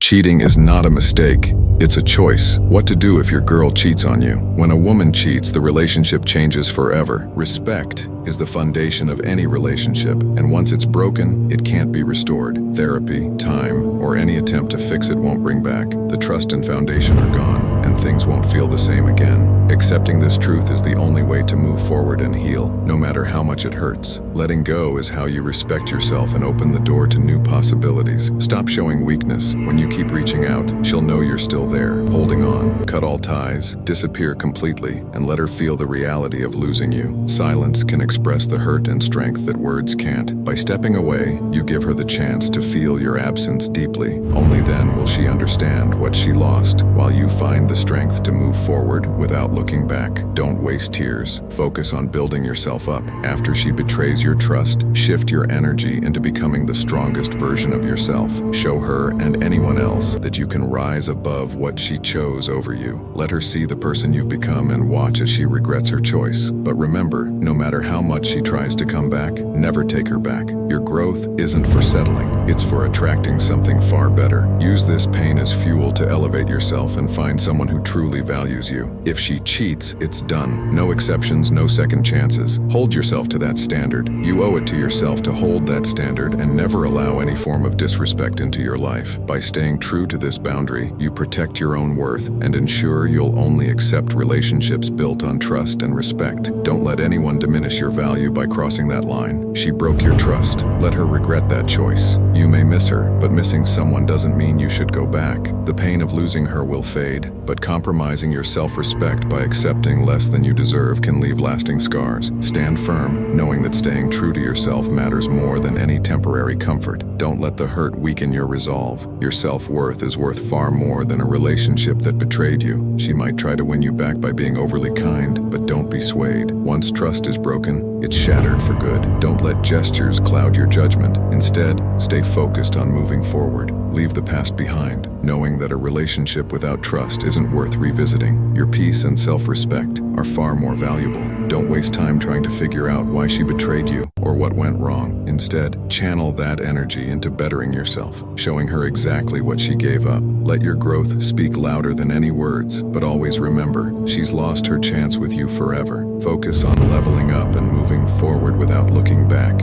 Cheating is not a mistake, it's a choice. What to do if your girl cheats on you. When a woman cheats, the relationship changes forever. Respect is the foundation of any relationship, and once it's broken, it can't be restored. Therapy, time, or any attempt to fix it won't bring back. The trust and foundation are gone, and things won't feel the same again. Accepting this truth is the only way to move forward and heal, no matter how much it hurts. Letting go is how you respect yourself and open the door to new possibilities. Stop showing weakness. When you keep reaching out, she'll know you're still there, holding on. Cut all ties, disappear completely, and let her feel the reality of losing you. Silence can express the hurt and strength that words can't. By stepping away, you give her the chance to feel your absence deeply. Only then will she understand what she lost, while you find the strength to move forward without looking back. Don't waste tears. Focus on building yourself up. After she betrays your trust, shift your energy into becoming the strongest version of yourself. Show her and anyone else that you can rise above what she chose over you. Let her see the person you've become and watch as she regrets her choice. But remember, no matter how much she tries to come back, never take her back. Your growth isn't for settling, it's for attracting something far better. Use this pain as fuel to elevate yourself and find someone who truly values you. If she cheats, it's done. No exceptions, no second chances. Hold yourself to that standard. You owe it to yourself to hold that standard and never allow any form of disrespect into your life. By staying true to this boundary, you protect your own worth and ensure you'll only accept relationships built on trust and respect. Don't let anyone diminish your value by crossing that line. She broke your trust. Let her regret that choice. You may miss her, but missing someone doesn't mean you should go back. The pain of losing her will fade, but compromising your self-respect by accepting less than you deserve can leave lasting scars. Stand firm, knowing that staying true to yourself matters more than any temporary comfort. Don't let the hurt weaken your resolve. Your self-worth is worth far more than a relationship that betrayed you. She might try to win you back by being overly kind, but don't be swayed. Once trust is broken, it's shattered for good. Don't let gestures cloud your judgment. Instead, stay focused on moving forward. Leave the past behind, knowing that a relationship without trust isn't worth revisiting. Your peace and self-respect are far more valuable. Don't waste time trying to figure out why she betrayed you or what went wrong. Instead, channel that energy into bettering yourself, showing her exactly what she gave up. Let your growth speak louder than any words, but always remember, she's lost her chance with you forever. Focus on leveling up and moving forward without looking back.